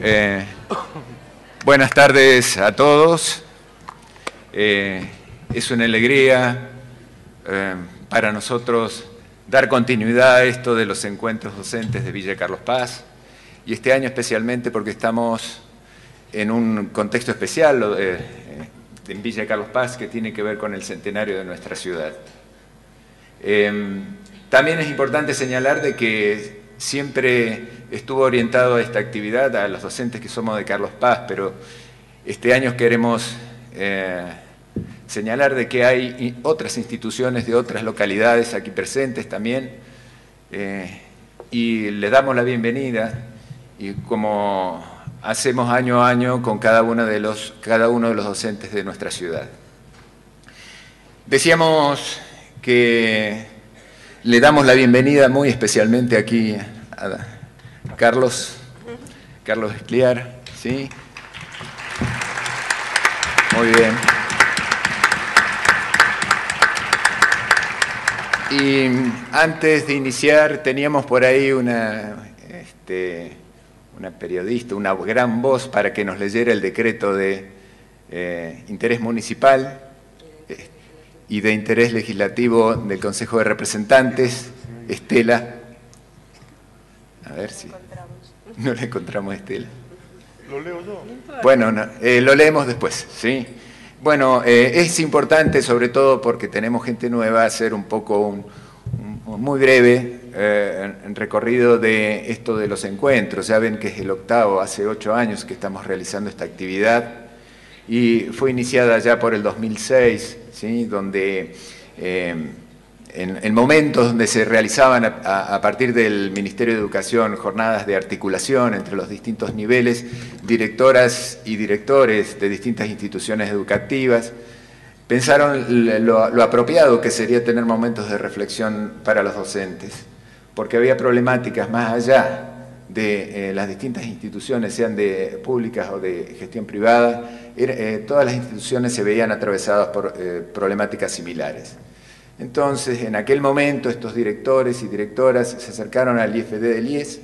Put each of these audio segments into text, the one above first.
Eh, Buenas tardes a todos. Es una alegría para nosotros dar continuidad a esto de los encuentros docentes de Villa Carlos Paz, y este año especialmente porque estamos en un contexto especial en Villa Carlos Paz que tiene que ver con el centenario de nuestra ciudad. También es importante señalar de que siempre estuvo orientado a esta actividad a los docentes que somos de Carlos Paz, pero este año queremos señalar de que hay otras instituciones de otras localidades aquí presentes también, y le damos la bienvenida, y como hacemos año a año con cada uno de los docentes de nuestra ciudad. Decíamos que le damos la bienvenida muy especialmente aquí a Carlos Escliar, ¿sí? Muy bien. Y antes de iniciar teníamos por ahí una periodista, una gran voz para que nos leyera el decreto de interés municipal y de interés legislativo del Consejo de Representantes, Estela. A ver si no la encontramos, Estela. ¿Lo leo yo? Bueno, no, lo leemos después, ¿sí? Bueno, es importante, sobre todo porque tenemos gente nueva, hacer un poco muy breve recorrido de esto de los encuentros. Ya ven que es el octavo, hace 8 años que estamos realizando esta actividad y fue iniciada ya por el 2006, ¿sí? Donde en momentos donde se realizaban a partir del Ministerio de Educación jornadas de articulación entre los distintos niveles, directoras y directores de distintas instituciones educativas pensaron lo apropiado que sería tener momentos de reflexión para los docentes, porque había problemáticas más allá de las distintas instituciones, sean de públicas o de gestión privada. Todas las instituciones se veían atravesadas por problemáticas similares. Entonces, en aquel momento, estos directores y directoras se acercaron al IFD del IES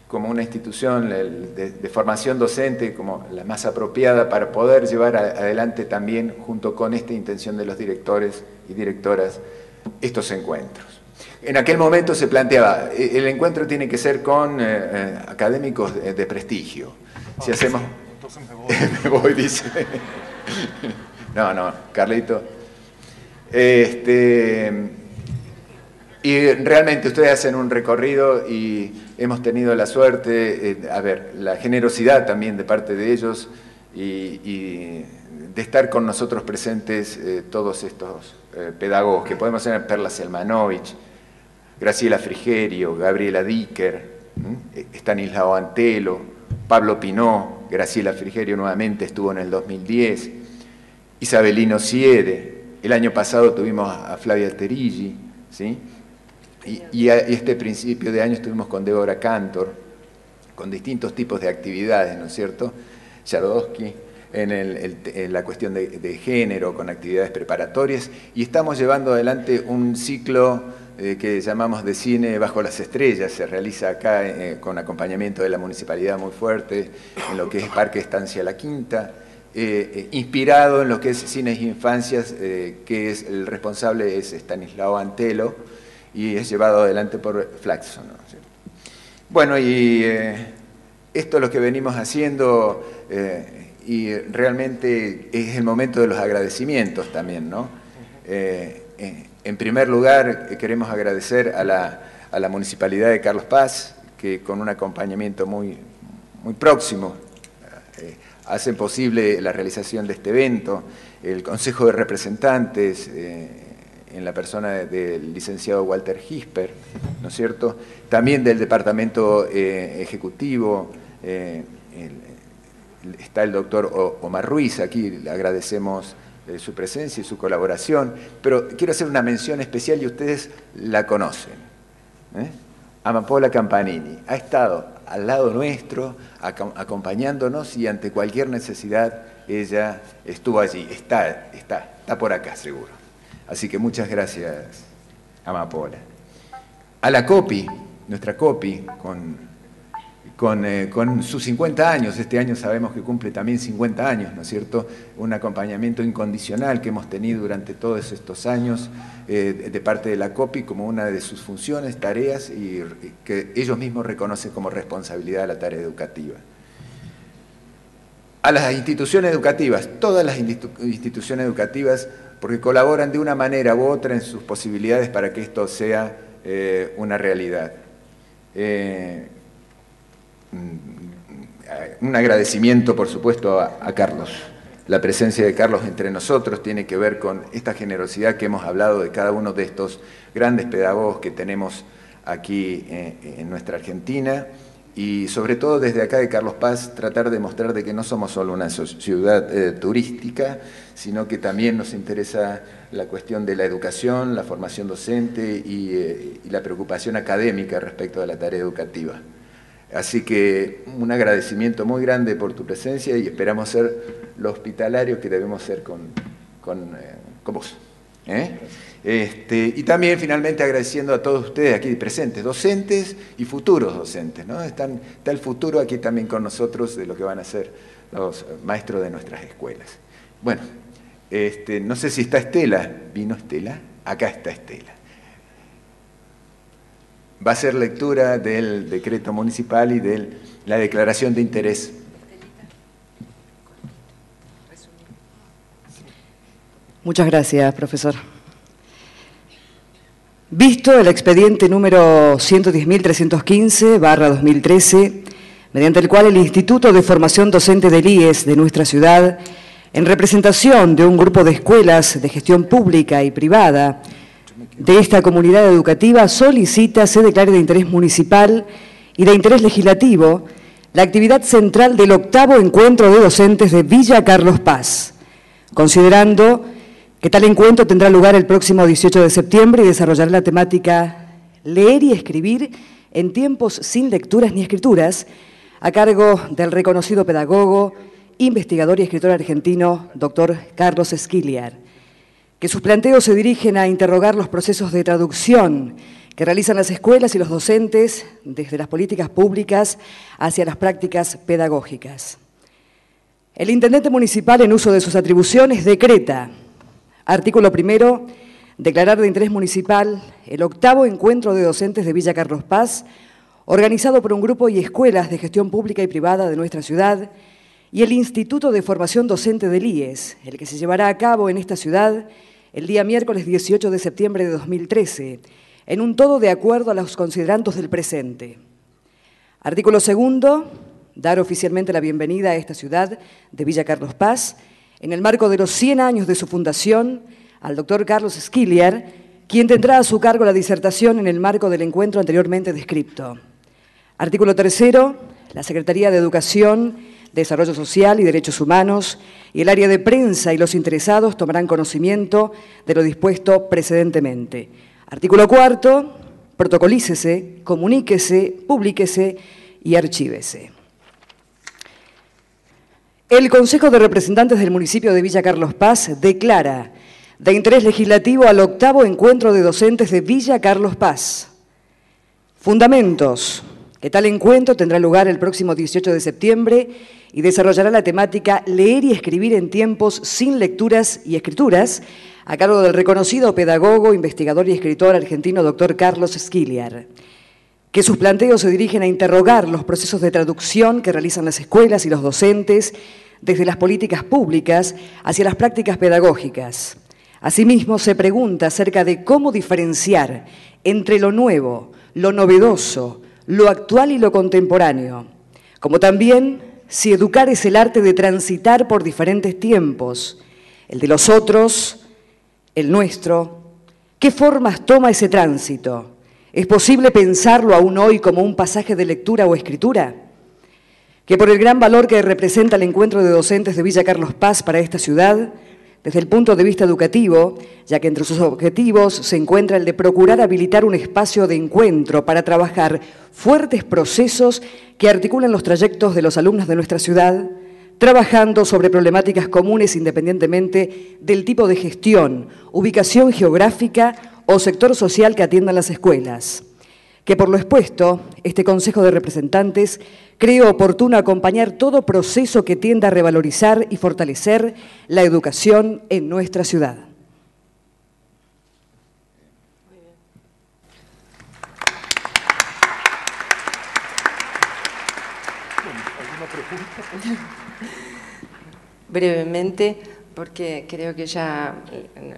como una institución de formación docente, como la más apropiada para poder llevar adelante también, junto con esta intención de los directores y directoras, estos encuentros. En aquel momento se planteaba, el encuentro tiene que ser con académicos de prestigio. Si hacemos... Entonces me voy. Me voy, dice. No, Carlito. Y realmente ustedes hacen un recorrido y hemos tenido la suerte, la generosidad también de parte de ellos y de estar con nosotros presentes todos estos pedagogos, que podemos tener Perla Selmanovich, Graciela Frigerio, Gabriela Dicker, Estanislao Antelo, Pablo Pinó, Graciela Frigerio nuevamente estuvo en el 2010, Isabelino Siede, el año pasado tuvimos a Flavia Terilli, ¿sí? Y este principio de año estuvimos con Débora Cantor, con distintos tipos de actividades, ¿no es cierto? Yarodowski en la cuestión de género, con actividades preparatorias, y estamos llevando adelante un ciclo que llamamos de cine bajo las estrellas. Se realiza acá con acompañamiento de la municipalidad muy fuerte, en lo que es Parque Estancia La Quinta, inspirado en lo que es Cines e Infancias, que es el responsable es Estanislao Antelo, y es llevado adelante por Flaxon, ¿no? Bueno, y esto es lo que venimos haciendo, y realmente es el momento de los agradecimientos también, ¿no? En primer lugar, queremos agradecer a la Municipalidad de Carlos Paz, que con un acompañamiento muy próximo hacen posible la realización de este evento, el Consejo de Representantes, en la persona del licenciado Walter Gisper, ¿no es cierto? También del Departamento Ejecutivo, está el doctor Omar Ruiz, aquí le agradecemos su presencia y su colaboración, pero quiero hacer una mención especial y ustedes la conocen. Amapola Campanini ha estado al lado nuestro, acompañándonos, y ante cualquier necesidad ella estuvo allí, está por acá seguro. Así que muchas gracias, Amapola. A la COPI, nuestra COPI, con sus 50 años. Este año sabemos que cumple también 50 años, ¿no es cierto? Un acompañamiento incondicional que hemos tenido durante todos estos años de parte de la COPI como una de sus funciones, tareas, y que ellos mismos reconocen como responsabilidad de la tarea educativa. A las instituciones educativas, todas las instituciones educativas, porque colaboran de una manera u otra en sus posibilidades para que esto sea una realidad. Un agradecimiento, por supuesto, a Carlos. La presencia de Carlos entre nosotros tiene que ver con esta generosidad que hemos hablado de cada uno de estos grandes pedagogos que tenemos aquí en nuestra Argentina, y sobre todo desde acá de Carlos Paz tratar de mostrar de que no somos solo una ciudad turística, sino que también nos interesa la cuestión de la educación, la formación docente y la preocupación académica respecto de la tarea educativa. Así que un agradecimiento muy grande por tu presencia y esperamos ser los hospitalarios que debemos ser con vos. Y también finalmente agradeciendo a todos ustedes aquí presentes, docentes y futuros docentes, ¿no? Está el futuro aquí también con nosotros de lo que van a ser los maestros de nuestras escuelas. Bueno, no sé si está Estela. ¿Vino Estela? Acá está Estela. Va a ser lectura del decreto municipal y de la declaración de interés. Muchas gracias, profesor. Visto el expediente número 110.315/2013, mediante el cual el Instituto de Formación Docente del IES de nuestra ciudad, en representación de un grupo de escuelas de gestión pública y privada de esta comunidad educativa, solicita se declare de interés municipal y de interés legislativo la actividad central del 8º Encuentro de Docentes de Villa Carlos Paz, considerando que tal encuentro tendrá lugar el próximo 18 de septiembre y desarrollará la temática Leer y escribir en tiempos sin lecturas ni escrituras, a cargo del reconocido pedagogo, investigador y escritor argentino, doctor Carlos Esquiliar, que sus planteos se dirigen a interrogar los procesos de traducción que realizan las escuelas y los docentes desde las políticas públicas hacia las prácticas pedagógicas. El intendente municipal, en uso de sus atribuciones, decreta, artículo 1, declarar de interés municipal el 8º Encuentro de Docentes de Villa Carlos Paz, organizado por un grupo y escuelas de gestión pública y privada de nuestra ciudad, y el Instituto de Formación Docente del IES, el que se llevará a cabo en esta ciudad el día miércoles 18 de septiembre de 2013, en un todo de acuerdo a los considerandos del presente. Artículo 2, dar oficialmente la bienvenida a esta ciudad de Villa Carlos Paz, en el marco de los 100 años de su fundación, al doctor Carlos Esquiliar, quien tendrá a su cargo la disertación en el marco del encuentro anteriormente descrito. Artículo 3, la Secretaría de Educación, Desarrollo Social y Derechos Humanos y el área de prensa y los interesados tomarán conocimiento de lo dispuesto precedentemente. Artículo 4, protocolícese, comuníquese, publíquese y archívese. El Consejo de Representantes del municipio de Villa Carlos Paz declara de interés legislativo al 8º Encuentro de Docentes de Villa Carlos Paz. Fundamentos: que tal encuentro tendrá lugar el próximo 18 de septiembre y desarrollará la temática Leer y escribir en tiempos sin lecturas y escrituras, a cargo del reconocido pedagogo, investigador y escritor argentino doctor Carlos Esquiliar. Que sus planteos se dirigen a interrogar los procesos de traducción que realizan las escuelas y los docentes desde las políticas públicas hacia las prácticas pedagógicas. Asimismo, se pregunta acerca de cómo diferenciar entre lo nuevo, lo novedoso, lo actual y lo contemporáneo, como también si educar es el arte de transitar por diferentes tiempos, el de los otros, el nuestro. ¿Qué formas toma ese tránsito? ¿Es posible pensarlo aún hoy como un pasaje de lectura o escritura? Que por el gran valor que representa el encuentro de docentes de Villa Carlos Paz para esta ciudad, desde el punto de vista educativo, ya que entre sus objetivos se encuentra el de procurar habilitar un espacio de encuentro para trabajar fuertes procesos que articulan los trayectos de los alumnos de nuestra ciudad, trabajando sobre problemáticas comunes independientemente del tipo de gestión, ubicación geográfica o sector social que atiendan las escuelas. que por lo expuesto, este Consejo de Representantes cree oportuno acompañar todo proceso que tienda a revalorizar y fortalecer la educación en nuestra ciudad. Brevemente, porque creo que ya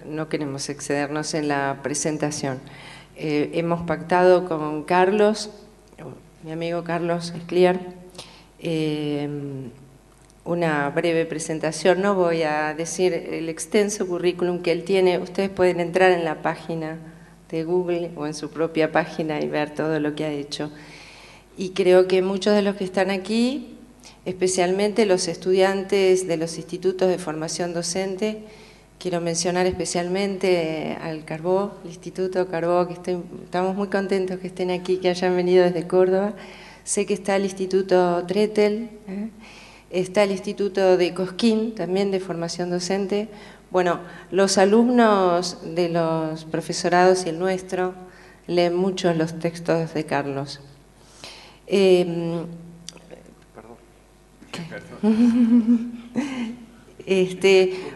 no queremos excedernos en la presentación. Hemos pactado con Carlos, mi amigo Carlos Escliar, una breve presentación. No voy a decir el extenso currículum que él tiene. Ustedes pueden entrar en la página de Google o en su propia página y ver todo lo que ha hecho. Y creo que muchos de los que están aquí, especialmente los estudiantes de los institutos de formación docente, quiero mencionar especialmente al Carbó, el Instituto Carbó, que estamos muy contentos que estén aquí, que hayan venido desde Córdoba. Sé que está el Instituto Tretel, está el Instituto de Cosquín, también de formación docente. Bueno, los alumnos de los profesorados y el nuestro leen mucho los textos de Carlos.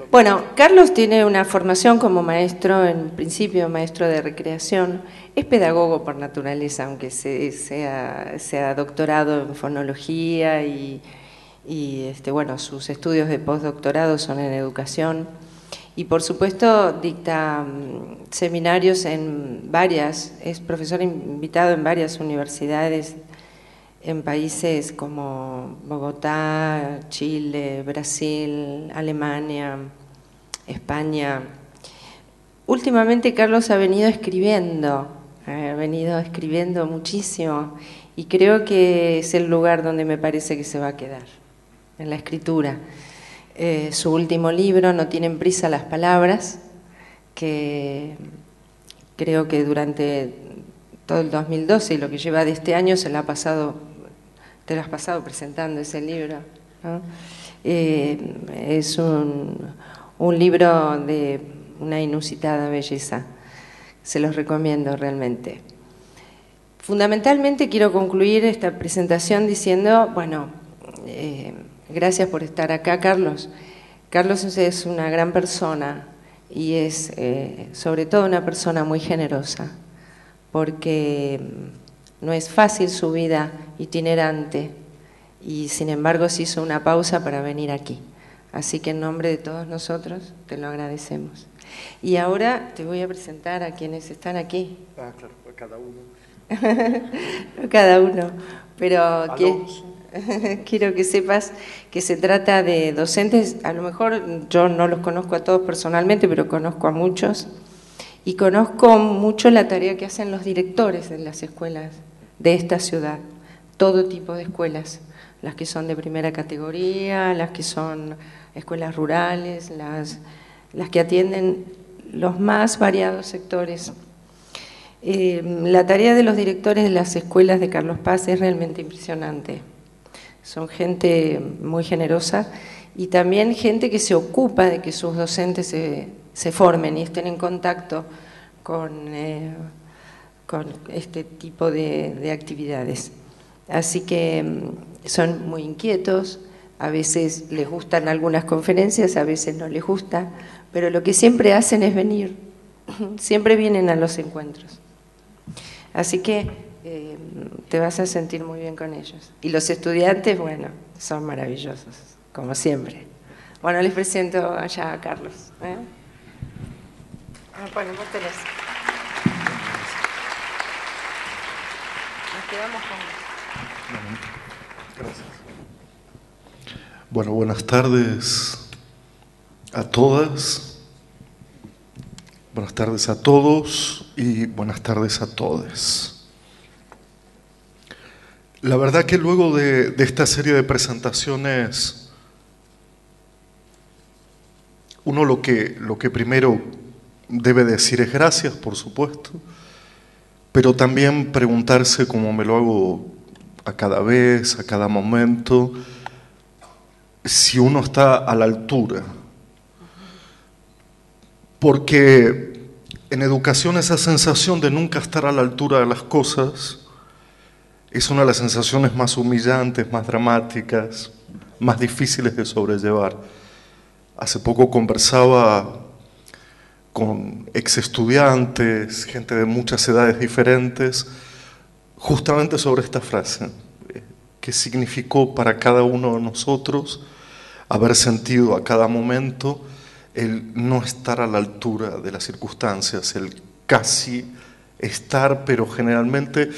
Bueno, Carlos tiene una formación como maestro, en principio maestro de recreación, es pedagogo por naturaleza, aunque sea doctorado en fonología y bueno, sus estudios de postdoctorado son en educación y por supuesto dicta seminarios en es profesor invitado en varias universidades en países como Bogotá, Chile, Brasil, Alemania, España. Últimamente Carlos ha venido escribiendo muchísimo y creo que es el lugar donde me parece que se va a quedar, en la escritura. Su último libro, No tienen prisa las palabras, que creo que durante todo el 2012 y lo que lleva de este año te lo has pasado presentando ese libro, ¿no? Es un libro de una inusitada belleza, se los recomiendo realmente. Fundamentalmente quiero concluir esta presentación diciendo, bueno, gracias por estar acá, Carlos. Carlos es una gran persona y es sobre todo una persona muy generosa, porque no es fácil su vida itinerante y sin embargo se hizo una pausa para venir aquí. Así que en nombre de todos nosotros te lo agradecemos. Y ahora te voy a presentar a quienes están aquí. Ah, claro, a cada uno. No cada uno, pero quiero que sepas que se trata de docentes, a lo mejor yo no los conozco a todos personalmente, pero conozco a muchos, y conozco mucho la tarea que hacen los directores de las escuelas de esta ciudad, todo tipo de escuelas, las que son de primera categoría, las que son escuelas rurales, las que atienden los más variados sectores. La tarea de los directores de las escuelas de Carlos Paz es realmente impresionante. Son gente muy generosa y también gente que se ocupa de que sus docentes se formen y estén en contacto con este tipo de actividades. Así que son muy inquietos, a veces les gustan algunas conferencias, a veces no les gusta, pero lo que siempre hacen es venir, siempre vienen a los encuentros. Así que te vas a sentir muy bien con ellos. Y los estudiantes, bueno, son maravillosos, como siempre. Bueno, les presento allá a Carlos. Bueno, vos tenés. Nos quedamos con... Gracias. Bueno, buenas tardes a todas, buenas tardes a todos y buenas tardes a todes. La verdad que luego de esta serie de presentaciones, uno lo que primero debe decir es gracias, por supuesto, pero también preguntarse, como me lo hago a cada vez, a cada momento, si uno está a la altura. Porque en educación esa sensación de nunca estar a la altura de las cosas es una de las sensaciones más humillantes, más dramáticas, más difíciles de sobrellevar. Hace poco conversaba con ex estudiantes, gente de muchas edades diferentes, justamente sobre esta frase, que significó para cada uno de nosotros haber sentido a cada momento el no estar a la altura de las circunstancias, el casi estar, pero generalmente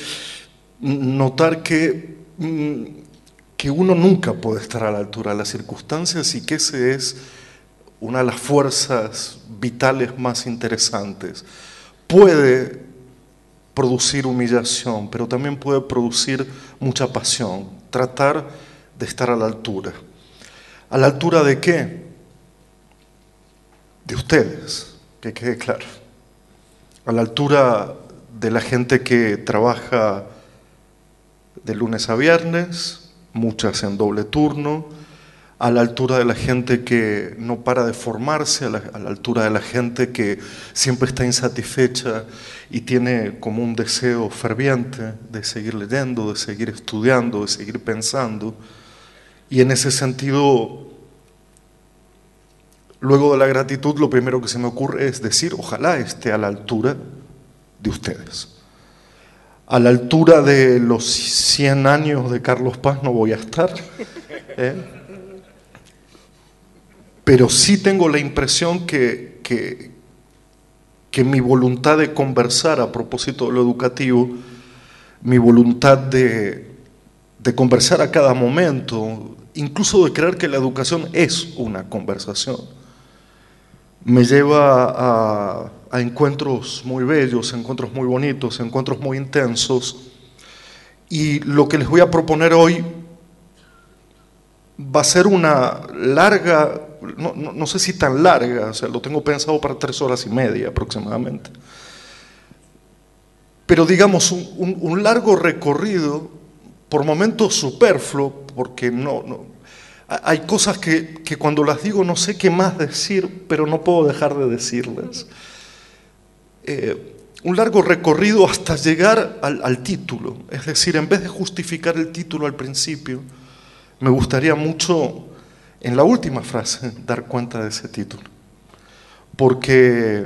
notar que uno nunca puede estar a la altura de las circunstancias y que ese es una de las fuerzas vitales más interesantes. Puede producir humillación, pero también puede producir mucha pasión. Tratar de estar a la altura. ¿A la altura de qué? De ustedes, que quede claro. A la altura de la gente que trabaja de lunes a viernes, muchas en doble turno, a la altura de la gente que no para de formarse, a la altura de la gente que siempre está insatisfecha y tiene como un deseo ferviente de seguir leyendo, de seguir estudiando, de seguir pensando. Y en ese sentido, luego de la gratitud, lo primero que se me ocurre es decir, ojalá esté a la altura de ustedes. A la altura de los 100 años de Carlos Paz no voy a estar, pero sí tengo la impresión que mi voluntad de conversar a propósito de lo educativo, mi voluntad de conversar a cada momento, incluso de creer que la educación es una conversación, me lleva a encuentros muy bellos, encuentros muy bonitos, encuentros muy intensos. Y lo que les voy a proponer hoy va a ser una larga, no sé si tan larga, o sea, lo tengo pensado para 3 horas y media aproximadamente, pero digamos un largo recorrido, por momentos superfluo, porque hay cosas que cuando las digo no sé qué más decir, pero no puedo dejar de decirlas. Un largo recorrido hasta llegar al título, es decir, en vez de justificar el título al principio, me gustaría mucho, en la última frase, dar cuenta de ese título, porque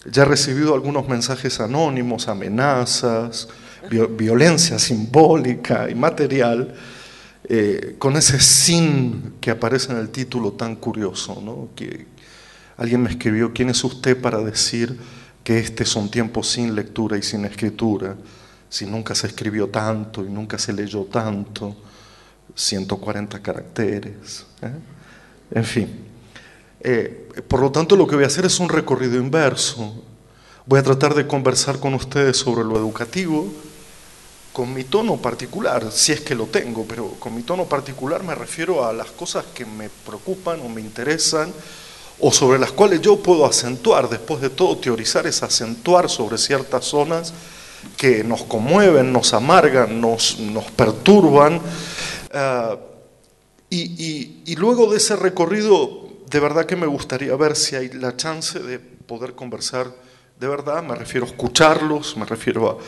ya he recibido algunos mensajes anónimos, amenazas, violencia simbólica y material, con ese sin que aparece en el título tan curioso, ¿no? Que alguien me escribió, ¿quién es usted para decir que este son tiempos sin lectura y sin escritura, si nunca se escribió tanto y nunca se leyó tanto, 140 caracteres, en fin. Por lo tanto, lo que voy a hacer es un recorrido inverso. Voy a tratar de conversar con ustedes sobre lo educativo, con mi tono particular, si es que lo tengo, pero con mi tono particular me refiero a las cosas que me preocupan o me interesan, o sobre las cuales yo puedo acentuar. Después de todo, teorizar es acentuar sobre ciertas zonas que nos conmueven, nos amargan, nos perturban. Y luego de ese recorrido, de verdad que me gustaría ver si hay la chance de poder conversar de verdad. Me refiero a escucharlos, me refiero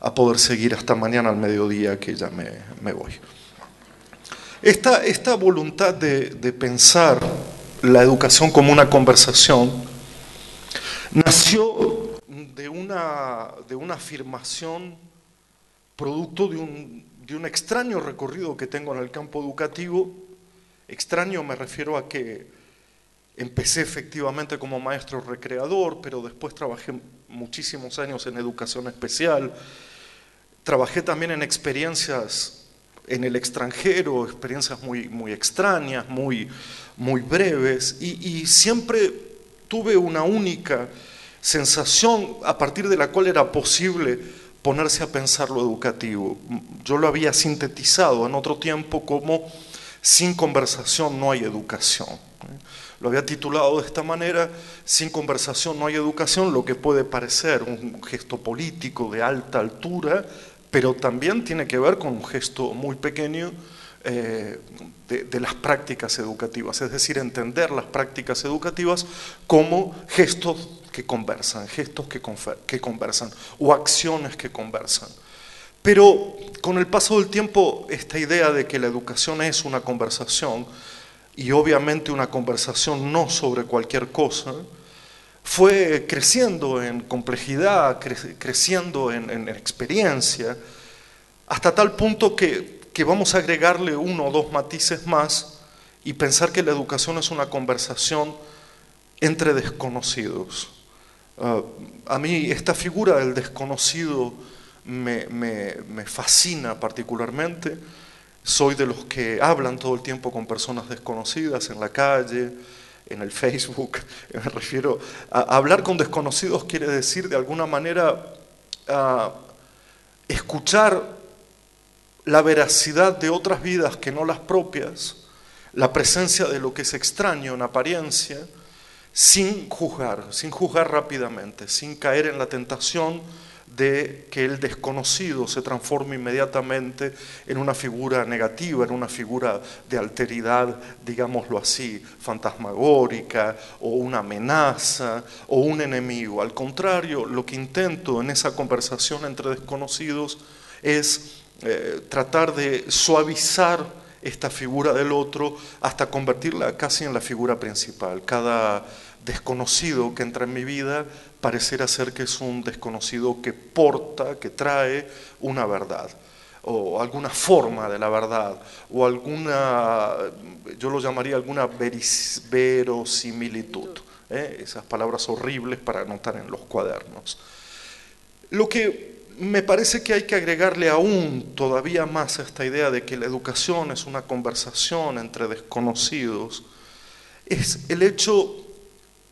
a poder seguir hasta mañana al mediodía, que ya me voy. Esta voluntad de pensar la educación como una conversación nació de una afirmación producto de un extraño recorrido que tengo en el campo educativo. Extraño me refiero a que empecé efectivamente como maestro recreador, pero después trabajé muchísimos años en educación especial. Trabajé también en experiencias en el extranjero, experiencias muy extrañas, muy breves, y siempre tuve una única sensación a partir de la cual era posible ponerse a pensar lo educativo. Yo lo había sintetizado en otro tiempo como sin conversación no hay educación. Lo había titulado de esta manera: sin conversación no hay educación, lo que puede parecer un gesto político de alta altura, pero también tiene que ver con un gesto muy pequeño de las prácticas educativas, es decir, entender las prácticas educativas como gestos que conversan, gestos que conversan, o acciones que conversan. Pero con el paso del tiempo, esta idea de que la educación es una conversación, y obviamente una conversación no sobre cualquier cosa, fue creciendo en complejidad, creciendo en experiencia, hasta tal punto que vamos a agregarle uno o dos matices más y pensar que la educación es una conversación entre desconocidos. A mí esta figura del desconocido me fascina particularmente. Soy de los que hablan todo el tiempo con personas desconocidas en la calle, en el Facebook. Me refiero a hablar con desconocidos, quiere decir de alguna manera escuchar la veracidad de otras vidas que no las propias, la presencia de lo que es extraño en apariencia, sin juzgar rápidamente, sin caer en la tentación de que el desconocido se transforme inmediatamente en una figura negativa, en una figura de alteridad, digámoslo así, fantasmagórica, o una amenaza, o un enemigo. Al contrario, lo que intento en esa conversación entre desconocidos es tratar de suavizar esta figura del otro hasta convertirla casi en la figura principal. Cada desconocido que entra en mi vida pareciera ser que es un desconocido que porta, que trae una verdad, o alguna forma de la verdad, o alguna, yo lo llamaría alguna verosimilitud, esas palabras horribles para anotar en los cuadernos. Lo que me parece que hay que agregarle aún todavía más a esta idea de que la educación es una conversación entre desconocidos, es el hecho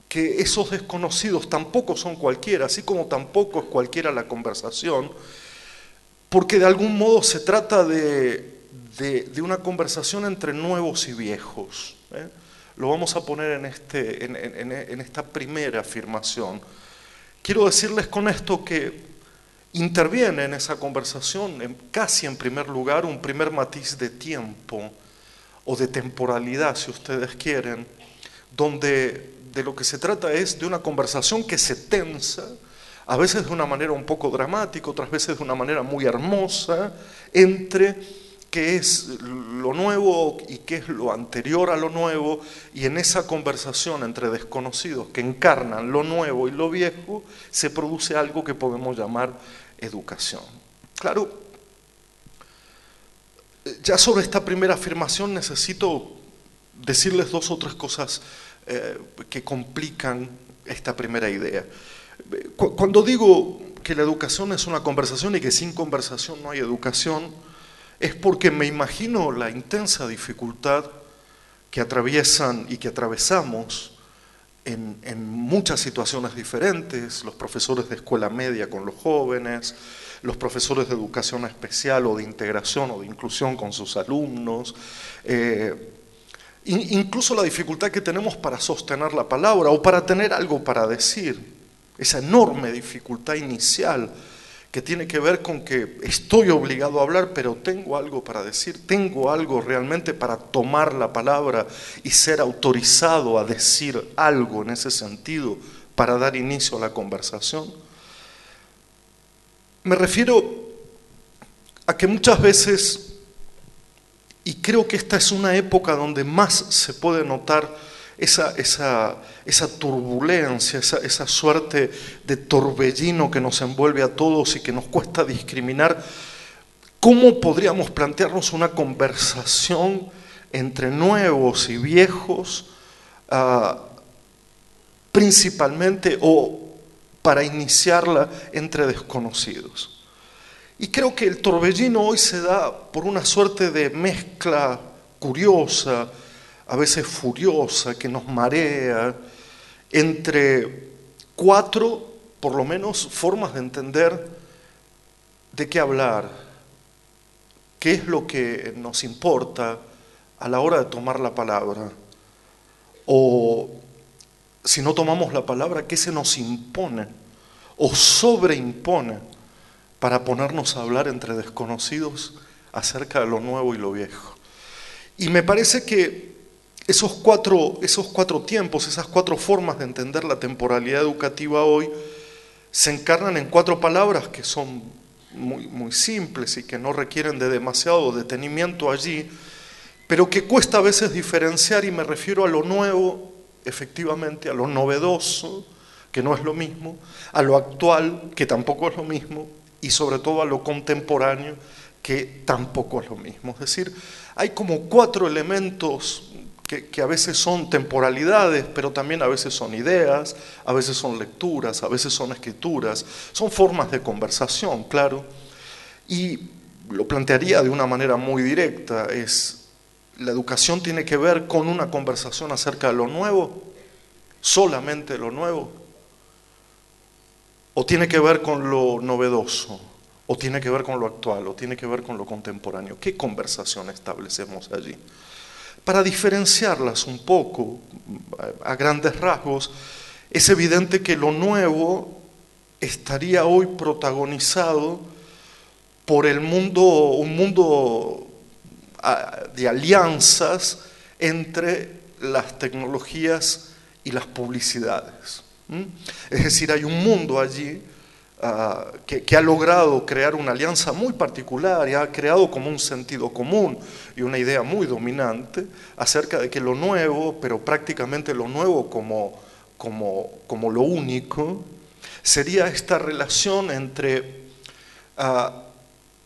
que esos desconocidos tampoco son cualquiera, así como tampoco es cualquiera la conversación, porque de algún modo se trata de una conversación entre nuevos y viejos. Lo vamos a poner en esta primera afirmación. Quiero decirles con esto que interviene en esa conversación, casi en primer lugar, un primer matiz de tiempo o de temporalidad, si ustedes quieren, donde de lo que se trata es de una conversación que se tensa, a veces de una manera un poco dramática, otras veces de una manera muy hermosa, entre qué es lo nuevo y qué es lo anterior a lo nuevo, y en esa conversación entre desconocidos que encarnan lo nuevo y lo viejo, se produce algo que podemos llamar educación. Claro, ya sobre esta primera afirmación necesito decirles dos o tres cosas que complican esta primera idea. Cuando digo que la educación es una conversación y que sin conversación no hay educación, es porque me imagino la intensa dificultad que atraviesan y que atravesamos en muchas situaciones diferentes, los profesores de escuela media con los jóvenes, los profesores de educación especial o de integración o de inclusión con sus alumnos, incluso la dificultad que tenemos para sostener la palabra o para tener algo para decir, esa enorme dificultad inicial que tiene que ver con que estoy obligado a hablar, pero tengo algo para decir, tengo algo realmente para tomar la palabra y ser autorizado a decir algo en ese sentido para dar inicio a la conversación. Me refiero a que muchas veces, y creo que esta es una época donde más se puede notar esa turbulencia, esa suerte de torbellino que nos envuelve a todos y que nos cuesta discriminar, ¿cómo podríamos plantearnos una conversación entre nuevos y viejos, principalmente, o para iniciarla entre desconocidos? Y creo que el torbellino hoy se da por una suerte de mezcla curiosa, a veces furiosa, que nos marea, entre cuatro, por lo menos, formas de entender de qué hablar, qué es lo que nos importa a la hora de tomar la palabra, o si no tomamos la palabra, qué se nos impone o sobreimpone para ponernos a hablar entre desconocidos acerca de lo nuevo y lo viejo. Y me parece que esos cuatro tiempos, esas cuatro formas de entender la temporalidad educativa hoy, se encarnan en cuatro palabras que son muy simples y que no requieren de demasiado detenimiento allí, pero que cuesta a veces diferenciar, y me refiero a lo nuevo, efectivamente, a lo novedoso, que no es lo mismo, a lo actual, que tampoco es lo mismo, y sobre todo a lo contemporáneo, que tampoco es lo mismo. Es decir, hay como 4 elementos que a veces son temporalidades, pero también a veces son ideas, a veces son lecturas, a veces son escrituras, son formas de conversación, claro. Y lo plantearía de una manera muy directa, la educación tiene que ver con una conversación acerca de lo nuevo, solamente lo nuevo, o tiene que ver con lo novedoso, o tiene que ver con lo actual, o tiene que ver con lo contemporáneo. ¿Qué conversación establecemos allí? Para diferenciarlas un poco, a grandes rasgos, es evidente que lo nuevo estaría hoy protagonizado por un mundo de alianzas entre las tecnologías y las publicidades. Es decir, hay un mundo allí que ha logrado crear una alianza muy particular y ha creado como un sentido común y una idea muy dominante acerca de que lo nuevo, pero prácticamente lo nuevo como lo único, sería esta relación entre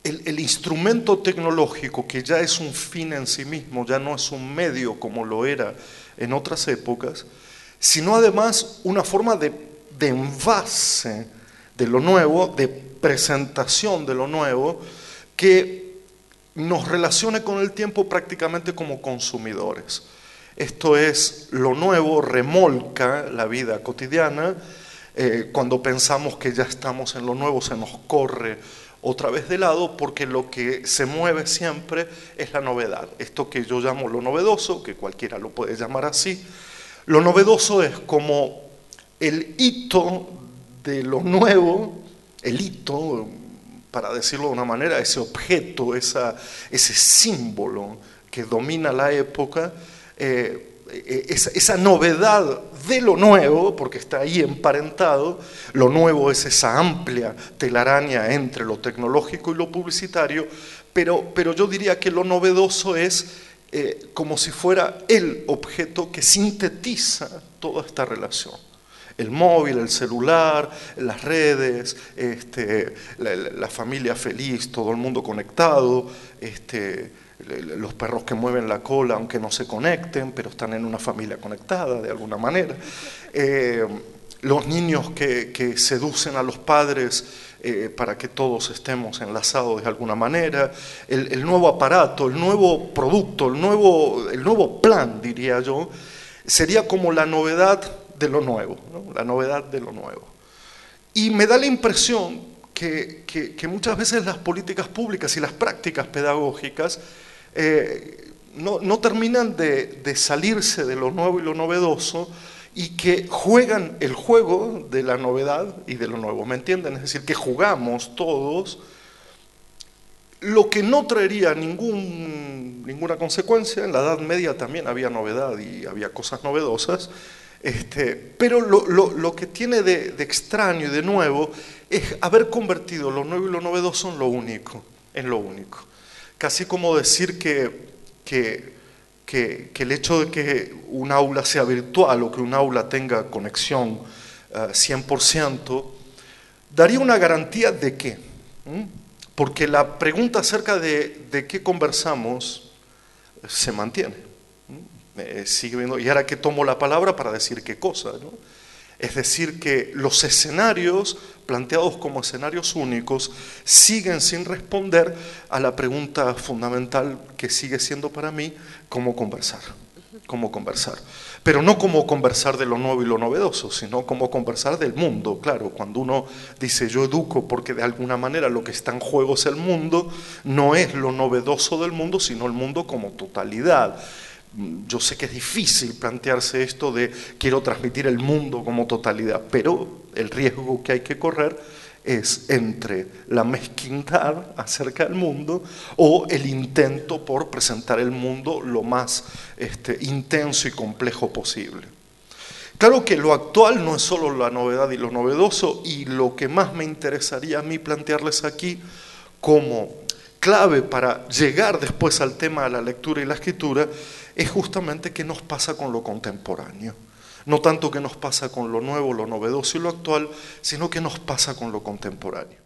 el instrumento tecnológico, que ya es un fin en sí mismo, ya no es un medio como lo era en otras épocas, sino además una forma de envase de lo nuevo, de presentación de lo nuevo, que nos relacione con el tiempo prácticamente como consumidores. Esto es, lo nuevo remolca la vida cotidiana. Cuando pensamos que ya estamos en lo nuevo, se nos corre otra vez de lado, porque lo que se mueve siempre es la novedad. Esto que yo llamo lo novedoso, que cualquiera lo puede llamar así, lo novedoso es como el hito de lo nuevo, el hito, para decirlo de una manera, ese objeto, ese símbolo que domina la época, esa novedad de lo nuevo, porque está ahí emparentado. Lo nuevo es esa amplia telaraña entre lo tecnológico y lo publicitario, pero yo diría que lo novedoso es como si fuera el objeto que sintetiza toda esta relación. El móvil, el celular, las redes, la familia feliz, todo el mundo conectado, los perros que mueven la cola aunque no se conecten, pero están en una familia conectada de alguna manera, los niños que seducen a los padres para que todos estemos enlazados de alguna manera, el nuevo aparato, el nuevo producto, el nuevo plan, diría yo, sería como la novedad de lo nuevo, ¿no? La novedad de lo nuevo. Y me da la impresión que muchas veces las políticas públicas y las prácticas pedagógicas no terminan de salirse de lo nuevo y lo novedoso, y que juegan el juego de la novedad y de lo nuevo, ¿me entienden? Es decir, que jugamos todos, lo que no traería ninguna consecuencia. En la Edad Media también había novedad y había cosas novedosas, pero lo que tiene de extraño y de nuevo es haber convertido lo nuevo y lo novedoso en lo único. Casi como decir que el hecho de que un aula sea virtual o que un aula tenga conexión 100%, daría una garantía de qué. Porque la pregunta acerca de qué conversamos se mantiene. Sigue viendo, y ahora que tomo la palabra para decir qué cosa, ¿no? Es decir, que los escenarios planteados como escenarios únicos siguen sin responder a la pregunta fundamental que sigue siendo para mí: ¿cómo conversar? ¿Cómo conversar? Pero no como conversar de lo nuevo y lo novedoso, sino como conversar del mundo. Claro, cuando uno dice yo educo porque de alguna manera lo que está en juego es el mundo, no es lo novedoso del mundo, sino el mundo como totalidad. Yo sé que es difícil plantearse esto de quiero transmitir el mundo como totalidad, pero el riesgo que hay que correr es entre la mezquindad acerca del mundo o el intento por presentar el mundo lo más intenso y complejo posible. Claro que lo actual no es solo la novedad y lo novedoso, y lo que más me interesaría a mí plantearles aquí como clave para llegar después al tema de la lectura y la escritura es justamente qué nos pasa con lo contemporáneo. No tanto qué nos pasa con lo nuevo, lo novedoso y lo actual, sino qué nos pasa con lo contemporáneo.